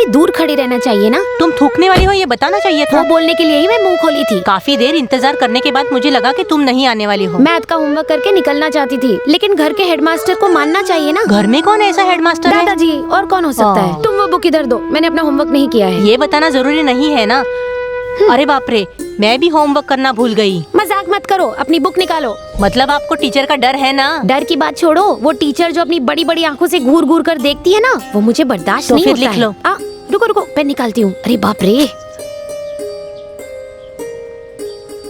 दूर खड़ी रहना चाहिए ना। तुम थूकने वाली हो ये बताना चाहिए था। वो बोलने के लिए ही मैं मुंह खोली थी। काफी देर इंतजार करने के बाद मुझे लगा कि तुम नहीं आने वाली हो। मैथ का होमवर्क करके निकलना चाहती थी, लेकिन घर के हेडमास्टर को मानना चाहिए ना। घर में कौन ऐसा हेडमास्टर है? दादाजी, और कौन हो सकता है? तुम वो बुक इधर दो, मैंने अपना होमवर्क नहीं किया है। ये बताना जरूरी नहीं है ना। अरे बाप रे, मैं भी होमवर्क करना भूल गई। मजाक मत करो, अपनी बुक निकालो। मतलब आपको टीचर का डर है ना? डर की बात छोड़ो, वो टीचर जो अपनी बड़ी बड़ी आंखों से घूर घूर कर देखती है ना, वो मुझे बर्दाश्त नहीं होता है। लिख लो। रुको रुको, पेन निकालती हूँ। अरे बाप रे।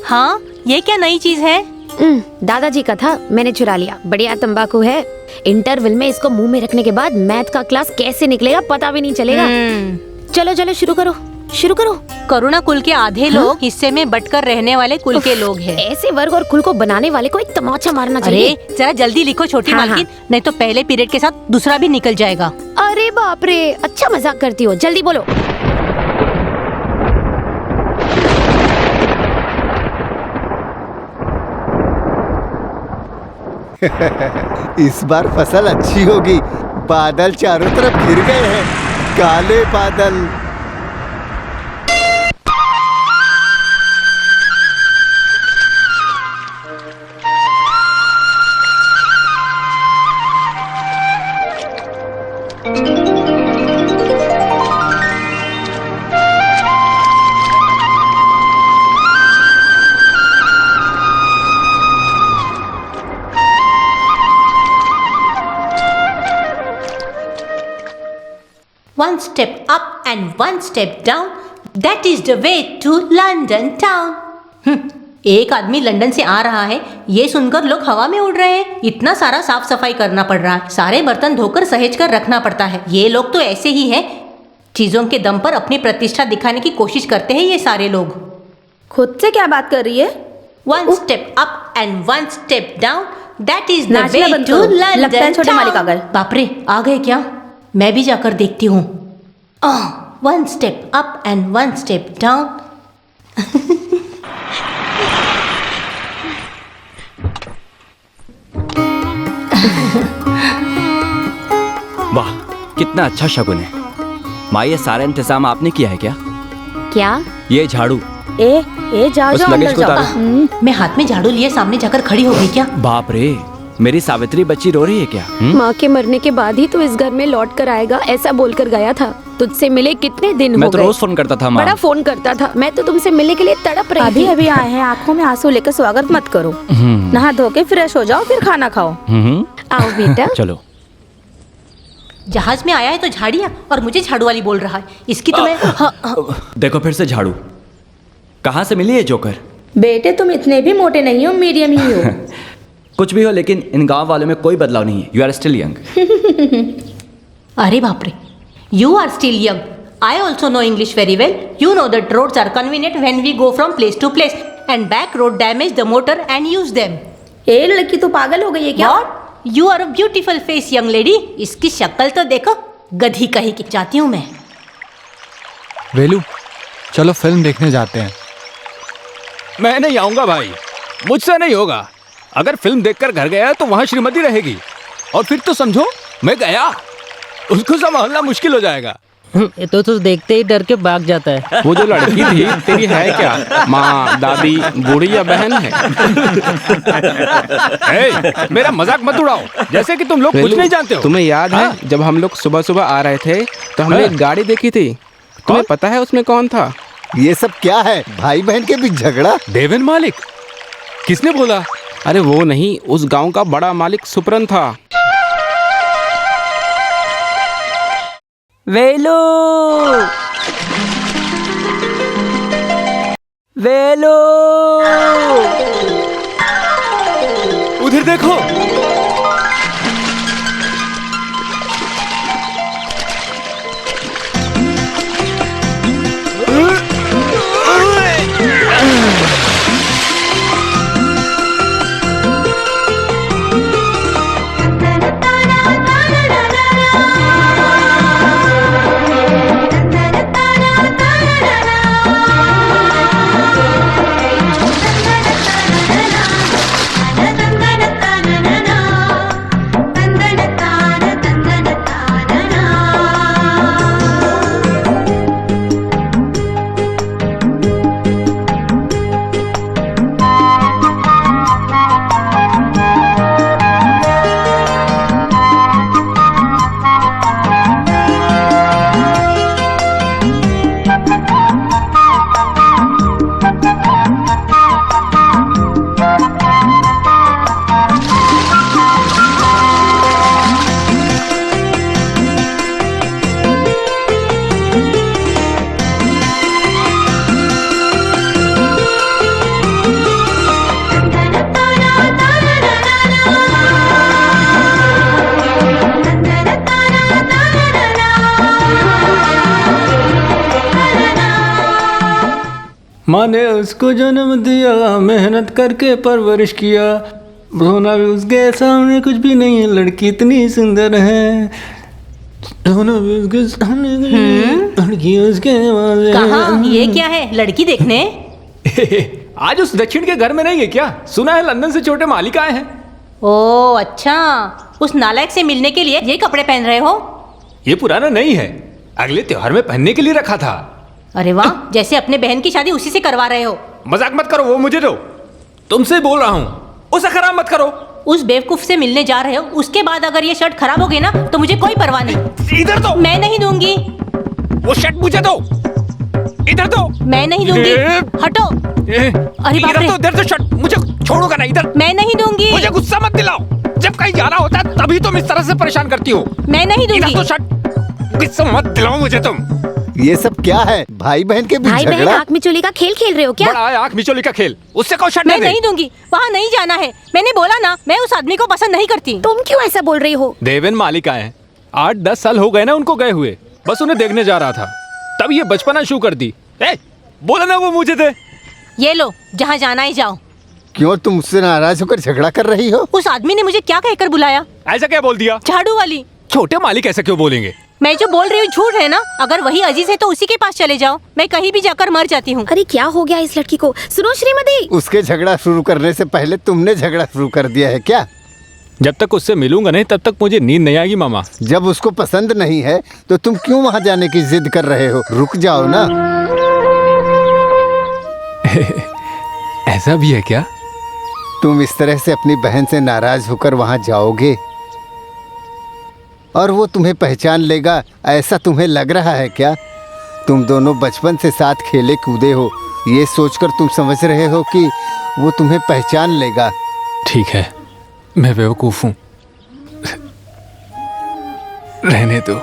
हाँ, ये क्या नई चीज है? दादाजी का था, मैंने चुरा लिया। बढ़िया तंबाकू है। इंटरवल में इसको मुंह में रखने के बाद मैथ का क्लास कैसे निकलेगा पता भी नहीं चलेगा। चलो चलो शुरू करो, शुरू करो। करुणा कुल के आधे लोग हिस्से में बटकर रहने वाले कुल के लोग हैं। ऐसे वर्ग और कुल को बनाने वाले को एक तमाचा मारना चाहिए। अरे जरा जल्दी लिखो छोटी मालकिन, नहीं तो पहले पीरियड के साथ दूसरा भी निकल जाएगा। अरे बाप रे, अच्छा मजाक करती हो, जल्दी बोलो। इस बार फसल अच्छी होगी। बादल चारों तरफ घिर गए हैं, काले बादल। One step up and one step down, that is the way to London town. एक आदमी लंदन से आ रहा है, ये सुनकर लोग हवा में उड़ रहे हैं। इतना सारा साफ सफाई करना पड़ रहा है, सारे बर्तन धोकर सहेज कर रखना पड़ता है। ये लोग तो ऐसे ही हैं, चीजों के दम पर अपनी प्रतिष्ठा दिखाने की कोशिश करते हैं ये सारे लोग। खुद से क्या बात कर रही है? One step up and one step down, that is the नाचना way बंद to करो। London लगता है छोटे मालिक आ गए। बाप रे, आ गए क्या? मैं भी जाकर देखती हूँ। One step up and one step down. वाह, कितना अच्छा शगुन है। माँ, ये सारा इंतजाम आपने किया है क्या? क्या? ये झाड़ू। ए जाओ उस जाओ लगेज अंदर को जाओ। उतारो। मैं हाथ में झाड़ू लिए सामने जाकर खड़ी हो गई क्या? बाप रे, मेरी सावित्री बच्ची रो रही है क्या? माँ के मरने के बाद ही तो इस घर में लौट कर आएगा, ऐसा बोलकर गया था। तुझसे मिले कितने दिन हो गए? मैं तो रोज फोन करता था माँ। बड़ा फोन करता था, मैं तो तुमसे मिलने के लिए तड़प रही अभी थी। अभी आए हैं, आंखों में आंसू लेकर स्वागत मत करो। नहा धो के फ्रेश हो जाओ, फिर खाना खाओ। आओ बेटा। चलो। जहाज में आया है तो झाड़ियाँ, और मुझे झाड़ू वाली बोल रहा है। इसकी तो मैं देखो फिर से झाड़ू। कहाँ से मिली है जोकर? बेटे तुम इतने भी मोटे नहीं हो, मीडियम ही हो। कुछ भी हो, लेकिन इन गांव वालों में कोई बदलाव नहीं है। You are still young. अरे बाप रे, you are still young. I also know English very well. You know that roads are convenient when we go from place to place, and back road damage the motor and use them. ए लड़की तो पागल हो गई है क्या? What? You are a beautiful face, young lady. इसकी शक्ल तो देखो, गधी कहीं की। जाती हूँ मैं। वेलू, चलो फिल्म देखने जाते हैं। मैं नहीं आऊंगा भाई, मुझसे नहीं होगा। अगर फिल्म देखकर घर गया तो वहां श्रीमती रहेगी, और फिर तो समझो मैं गया, उसको संभालना मुश्किल हो जाएगा। ये तो देखते ही डर के भाग जाता है। वो जो लड़की थी तेरी है क्या? माँ, दादी, बूढ़ी या बहन है? मेरा मजाक मत उड़ाओ, जैसे कि तुम लोग कुछ नहीं जानते हो। तुम्हें याद है जब हम लोग सुबह सुबह आ रहे थे तो हमने एक गाड़ी देखी थी? तुम्हें पता है उसमें कौन था? ये सब क्या है? भाई बहन के बीच झगड़ा? देवेन मालिक? किसने बोला? अरे वो नहीं, उस गांव का बड़ा मालिक सुपरन था। वेलू, वेलू, उधर देखो। माँ ने उसको जन्म दिया, मेहनत करके परवरिश किया, रोना भी उसके सामने कुछ भी नहीं है, लड़की इतनी सुंदर है, रोना भी उसके सामने लड़की उसके कहाँ? ये क्या है? लड़की देखने? आज उस दक्षिण के घर में नहीं है क्या? सुना है लंदन से छोटे मालिक आए हैं। ओ अच्छा, उस नालायक से मिलने के लिए ये कपड़े पहन रहे हो? ये पुराना नहीं है, अगले त्योहार में पहनने के लिए रखा था। अरे वाह, जैसे अपने बहन की शादी उसी से करवा रहे हो। मजाक मत करो, वो मुझे दो, तुमसे बोल रहा हूँ, उसे खराब मत करो। उस बेवकूफ से मिलने जा रहे हो, उसके बाद अगर ये शर्ट खराब हो गई ना तो मुझे कोई परवाह नहीं। इधर दो। मैं नहीं दूंगी। वो शर्ट मुझे दो, इधर दो। मैं नहीं दूंगी, हटो। अरे बाप रे, इधर तो शर्ट मुझे छोड़ोगा ना, इधर। मैं नहीं दूंगी। मुझे गुस्सा मत दिलाओ, जब कहीं जाना होता है तभी तुम इस तरह से परेशान करती हो। मैं नहीं दूंगी। इधर तो शर्ट, गुस्सा मत दिलाओ मुझे तुम। ये सब क्या है? भाई बहन के बीच भाई बहन झगड़ा? आंख मिचोली का खेल खेल रहे हो क्या? बड़ा है आंख मिचोली का खेल, उससे कहो शर्ट मैं नहीं दूंगी, वहाँ नहीं जाना है। मैंने बोला ना, मैं उस आदमी को पसंद नहीं करती। तुम क्यों ऐसा बोल रही हो? देवेन मालिक आए हैं, 8-10 साल हो गए ना उनको गए हुए, बस उन्हें देखने जा रहा था, तब ये बचपना शुरू कर दी। बोला ना वो मुझे दे। ये लो, जहाँ जाना है जाओ। क्यों तुम मुझसे नाराज होकर झगड़ा कर रही हो? उस आदमी ने मुझे क्या कहकर बुलाया? ऐसा क्या बोल दिया? झाड़ू वाली। छोटे मालिक ऐसा क्यों बोलेंगे? मैं जो बोल रही हूँ झूठ है ना? अगर वही अजीज है तो उसी के पास चले जाओ, मैं कहीं भी जाकर मर जाती हूँ। अरे क्या हो गया इस लड़की को? सुनो श्रीमती, उसके झगड़ा शुरू करने से पहले तुमने झगड़ा शुरू कर दिया है क्या? जब तक उससे मिलूंगा नहीं तब तक मुझे नींद नहीं आएगी मामा। जब उसको पसंद नहीं है तो तुम क्यों वहाँ जाने की जिद कर रहे हो? रुक जाओ ना। ऐसा भी है क्या? तुम इस तरह से अपनी बहन से नाराज होकर वहाँ जाओगे और वो तुम्हें पहचान लेगा, ऐसा तुम्हें लग रहा है क्या? तुम दोनों बचपन से साथ खेले कूदे हो, ये सोचकर तुम समझ रहे हो कि वो तुम्हें पहचान लेगा। ठीक है, मैं बेवकूफ हूँ, रहने दो।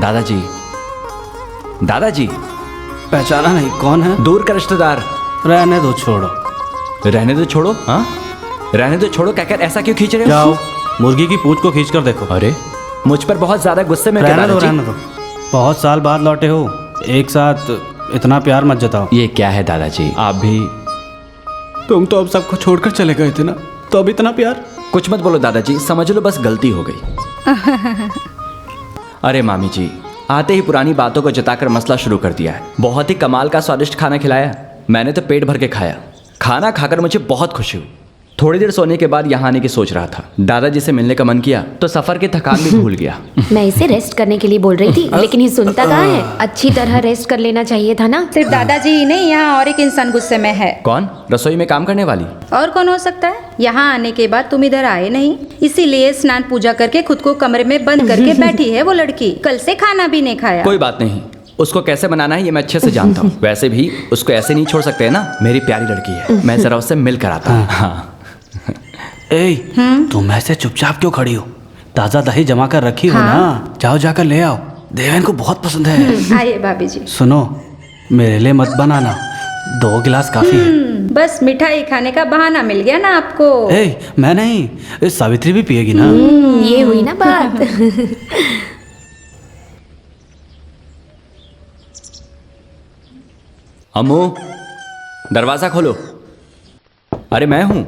दादाजी, दादाजी, पहचाना नहीं? कौन है? दूर का रिश्तेदार। रहने दो, छोड़ो। रहने दो छोड़ो? हाँ, रहने दो छोड़ो कहकर ऐसा क्यों खींच रहे हो? जाओ, मुर्गी की पूंछ को खींच कर देखो। अरे मुझ पर बहुत ज्यादा गुस्से में। रहने दो, रहने दो। बहुत साल बाद लौटे हो, एक साथ इतना प्यार मत जताओ। ये क्या है दादाजी, आप भी? तुम तो अब सबको छोड़कर चले गए थे ना, तो अब इतना प्यार? कुछ मत बोलो दादाजी, समझ लो बस गलती हो गई। अरे मामी जी, आते ही पुरानी बातों को जताकर मसला शुरू कर दिया है। बहुत ही कमाल का स्वादिष्ट खाना खिलाया, मैंने तो पेट भर के खाया। खाना खाकर मुझे बहुत खुशी हुई। थोड़ी देर सोने के बाद यहाँ आने की सोच रहा था, दादाजी से मिलने का मन किया तो सफर की थकान भी भूल गया। मैं इसे रेस्ट करने के लिए बोल रही थी, लेकिन ये सुनता कहाँ है? अच्छी तरह रेस्ट कर लेना चाहिए था ना। सिर्फ दादाजी ही नहीं, यहाँ और एक इंसान गुस्से में है। कौन? रसोई में काम करने वाली? और कौन हो सकता है? यहाँ आने के बाद तुम इधर आए नहीं, इसीलिए स्नान पूजा करके खुद को कमरे में बंद करके बैठी है वो लड़की। कल से खाना भी नहीं खाया। कोई बात नहीं, उसको कैसे बनाना है ये मैं अच्छे से जानता हूँ। वैसे भी उसको ऐसे नहीं छोड़ सकते है ना, मेरी प्यारी लड़की है। मैं जरा उससे मिल कर आता हूँ। हाँ। तुम ऐसे चुपचाप क्यों खड़ी हो? ताजा दही जमा कर रखी हो ना, जाओ जाकर ले आओ, देवेन को बहुत पसंद है। आइए भाभी जी। सुनो, मेरे लिए मत बनाना, 2 गिलास काफी है। बस मिठाई खाने का बहाना मिल गया ना आपको। मैं नहीं, सावित्री भी पिएगी ना। ये हुई ना बात। अम्मू, दरवाजा खोलो। अरे मैं हूं।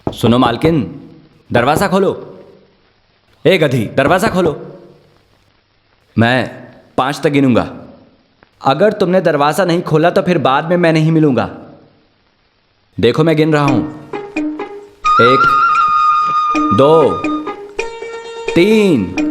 सुनो मालकिन, दरवाजा खोलो। ए गधी, दरवाजा खोलो। मैं 5 तक गिनूंगा, अगर तुमने दरवाजा नहीं खोला तो फिर बाद में मैं नहीं मिलूंगा। देखो मैं गिन रहा हूं, 1 2 3।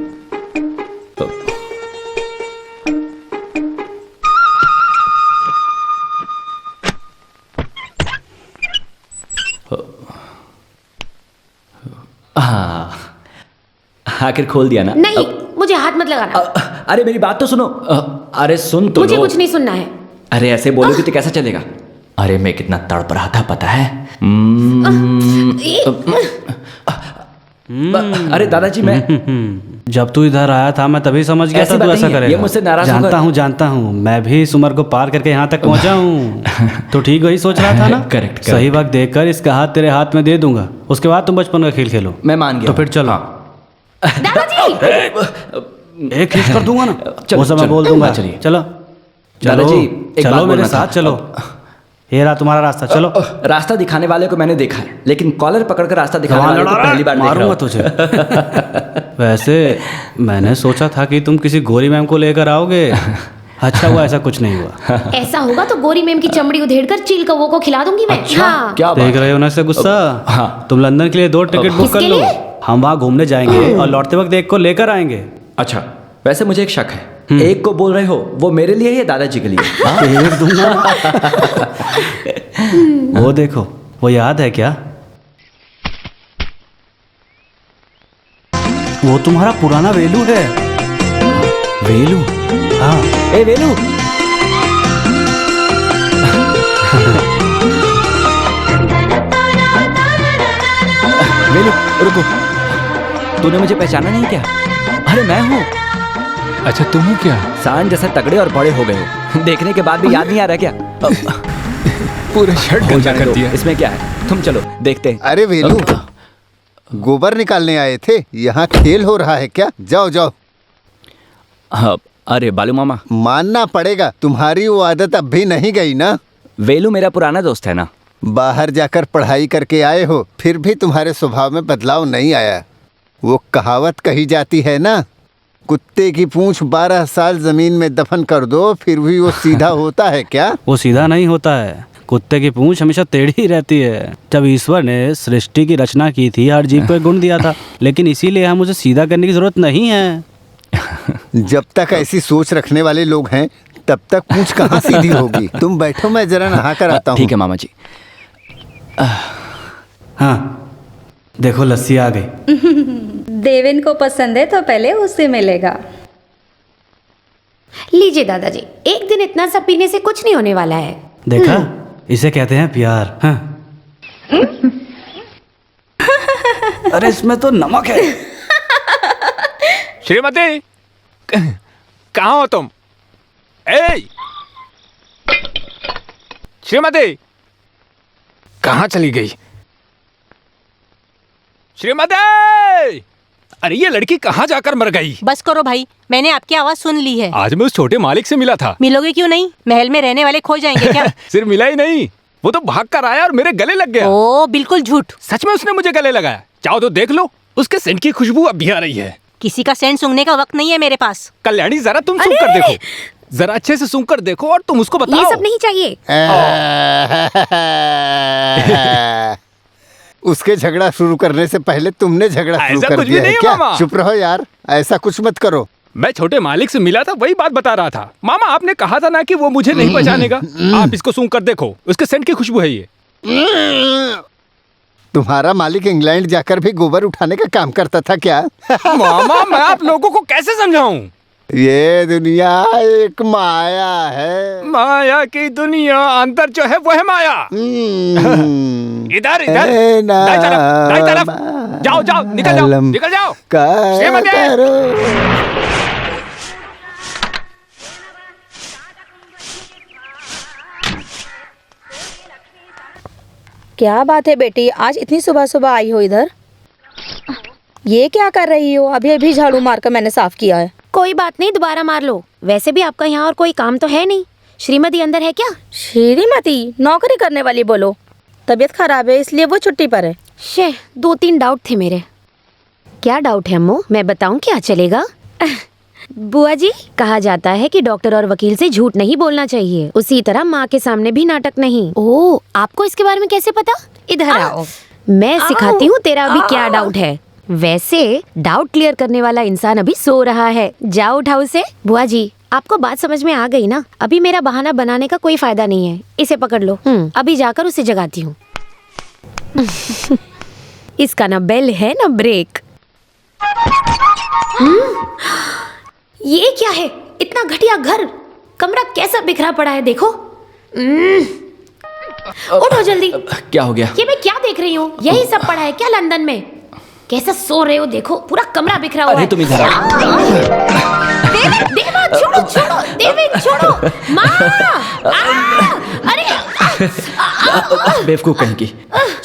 हाँ, आखिर खोल दिया ना। नहीं, मुझे हाथ मत लगाना। अरे मेरी बात तो सुनो। अरे सुन तो मुझे लो। कुछ नहीं सुनना है। अरे ऐसे बोलोगे तो कैसा चलेगा? अरे मैं कितना तड़प रहा था पता है। अरे दादाजी मैं जब तू इधर आया था मैं तभी समझ गया ऐसी था बात तू नहीं ऐसा है, करेगा। ये मुझसे नाराज जानता हूँ मैं भी इस उम्र को पार करके यहाँ तक पहुँचा हूँ। तो ठीक वही सोच रहा था ना। करेक्ट सही वक्त देखकर इसका हाथ तेरे हाथ में दे दूंगा, उसके बाद तुम बचपन का खेल खेलो। मैं मान गया। तो फिर चलो। दादाजी एक खींच कर दूंगा ना, चलो, वो सब मैं चलो, बोल दूंगा। चलिए। चलो दादाजी, एक चलो बात मेरे बोलना साथ था। चलो, ये रहा तुम्हारा रास्ता, चलो। रास्ता दिखाने वाले को मैंने देखा है, लेकिन कॉलर पकड़कर रास्ता दिखाने वाले को पहली बार देख रहा मारूंगा हूं। तुझे। वैसे मैंने सोचा था कि तुम किसी गोरी मैम को लेकर आओगे, अच्छा हुआ ऐसा कुछ नहीं हुआ। ऐसा होगा तो गोरी मैम की चमड़ी उधेड़कर चील कौवों को खिला दूंगी मैं। हाँ। क्या देख बात? रहे हो ना से गुस्सा। हाँ। तुम लंदन के लिए 2 टिकट बुक कर किसके लो, लिए? हम वहाँ घूमने जाएंगे और लौटते वक्त एक को लेकर आएंगे। अच्छा, वैसे मुझे एक शक है, एक को बोल रहे हो, वो मेरे लिए या दादाजी के लिए? हाँ? एक दूंगा। वो देखो, वो याद है क्या? वो तुम्हारा पुराना वेलू है। वेलू? हाँ। ए वेलू, वेलू रुको, तूने मुझे पहचाना नहीं क्या? अरे मैं हूँ। अच्छा तुम हो क्या? सांड जैसे तगड़े और बड़े हो गए हो, देखने के बाद भी याद नहीं आ रहा क्या? पूरा शर्ट हो गंदा जाने कर दो, दिया। इसमें क्या है, तुम चलो देखते हैं। अरे वेलू, गोबर निकालने आए थे, यहाँ खेल हो रहा है क्या? जाओ जाओ। हाँ, अरे बालू मामा, मानना पड़ेगा, तुम्हारी वो आदत अब भी नहीं गई ना। वेलू मेरा पुराना दोस्त है ना। बाहर जाकर पढ़ाई करके आए हो, फिर भी तुम्हारे स्वभाव में बदलाव नहीं आया। वो कहावत कही जाती है ना, कुत्ते की पूंछ 12 साल जमीन में दफन कर दो फिर भी वो सीधा होता है क्या? वो सीधा नहीं होता है, कुत्ते की पूंछ हमेशा टेढ़ी ही रहती है। जब ईश्वर ने सृष्टि की रचना की थी, हर जीव को एक गुण दिया था, लेकिन इसीलिए हम उसे सीधा करने की जरूरत नहीं है। जब तक ऐसी सोच रखने वाले लोग हैं तब तक पूंछ कहाँ सीधी होगी। तुम बैठो, मैं जरा नहा कर आता हूँ। ठीक है मामा जी। हाँ देखो लस्सी आ गई। देवेन को पसंद है तो पहले उससे मिलेगा। लीजिए दादाजी, एक दिन इतना सब पीने से कुछ नहीं होने वाला है। देखा, इसे कहते हैं प्यार। हाँ। अरे इसमें तो नमक है। श्रीमती, कहाँ हो तुम? ए श्रीमती, कहाँ चली गई? श्रीमती, अरे ये लड़की कहाँ जाकर मर गई? बस करो भाई, मैंने आपकी आवाज सुन ली है। आज मैं उस छोटे मालिक से मिला था। मिलोगे क्यों नहीं? महल में रहने वाले खो जाएंगे क्या? सिर्फ मिला ही नहीं, वो तो भाग कर आया और मेरे गले लग गया। ओ बिल्कुल झूठ। सच में उसने मुझे गले लगाया। चाहो तो देख लो, उसके सेंट की खुशबू अब भी आ रही है। किसी का सेंट सूंघने का वक्त नहीं है मेरे पास। कल्याणी जरा तुम सूंघ कर देखो, जरा अच्छे से सूंघ कर देखो और तुम उसको बताओ। ये सब नहीं चाहिए। उसके झगड़ा शुरू करने से पहले तुमने झगड़ा शुरू ऐसा कर कुछ भी दिया है नहीं है, क्या? मामा। चुप रहो यार, ऐसा कुछ मत करो। मैं छोटे मालिक से मिला था, वही बात बता रहा था। मामा आपने कहा था ना कि वो मुझे नहीं पहचानेगा। आप इसको सूंघ कर देखो, उसके सेंट की खुशबू है ये। तुम्हारा मालिक इंग्लैंड जाकर भी गोबर उठाने का काम करता था क्या? मामा मैं आप लोगों को कैसे समझाऊं? ये दुनिया एक माया है। माया की दुनिया, अंतर जो है वो है माया। इधर इधर, ए ना दाई तरफ, जाओ जाओ, निकल जाओ, अलम निकल जाओ। करो। क्या बात है बेटी, आज इतनी सुबह सुबह आई हो इधर? ये क्या कर रही हो? अभी अभी झाड़ू मारकर मैंने साफ किया है। कोई बात नहीं, दोबारा मार लो। वैसे भी आपका यहाँ और कोई काम तो है नहीं। श्रीमती अंदर है क्या? श्रीमती नौकरी करने वाली बोलो। तबीयत खराब है इसलिए वो छुट्टी पर है। शे, 2-3 डाउट थे मेरे। क्या डाउट है अम्मू? मैं बताऊं क्या चलेगा? बुआ जी, कहा जाता है कि डॉक्टर और वकील से झूठ नहीं बोलना चाहिए, उसी तरह माँ के सामने भी नाटक नहीं। ओह, आपको इसके बारे में कैसे पता? इधर आओ, मैं सिखाती हूँ तेरा अभी क्या डाउट है। वैसे डाउट क्लियर करने वाला इंसान अभी सो रहा है, जाओ उठाओ उसे। बुआ जी, आपको बात समझ में आ गई ना? अभी मेरा बहाना बनाने का कोई फायदा नहीं है, इसे पकड़ लो। अभी जाकर उसे जगाती हूँ। इसका ना बेल है ना ब्रेक। ये क्या है? इतना घटिया घर, कमरा कैसा बिखरा पड़ा है देखो। उठो जल्दी। क्या हो गया? ये मैं क्या देख रही हूँ? यही सब पड़ा है क्या लंदन में? कैसे सो रहे हो देखो, पूरा कमरा बिखरा हुआ अरे है। तुम इधर आओ। देवा छोड़ो छोड़ो, देवी छोड़ो, माँ अरे बेवकूफ कहीं की,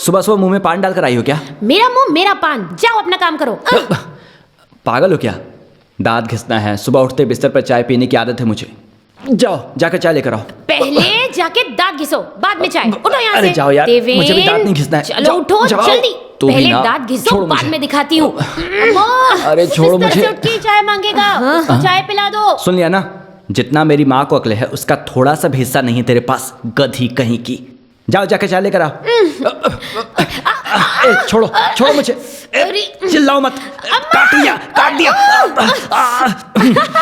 सुबह सुबह मुंह में पान डालकर आई हो क्या? मेरा मुंह मेरा पान, जाओ अपना काम करो। पागल हो क्या? दांत घिसना है, सुबह उठते बिस्तर पर चाय पीने की आदत है मुझे। जाओ जाकर चाय लेकर आओ। पहले जाके दांत घिसो, बाद में चाय। उठो यहाँ अरे से। जाओ यार, देवेन, मुझे भी दांत नहीं घिसना है। चलो जाओ, उठो जाओ। जल्दी। तू भी पहले ना, दांत घिसो, छोड़ो बाद मुझे। में दिखाती हूँ। अरे छोड़ो बिस्तर से मुझे। उठ के चाय मांगेगा, चाय पिला दो। सुन लिया ना, जितना मेरी माँ को अक्ल है उसका थोड़ा सा भी हिस्सा नहीं है तेरे पास, गधी कहीं की। जाओ जाके चाय लेकर आओ। छोड़ो छोड़ो मुझे, चिल्लाओ मत। काट दिया।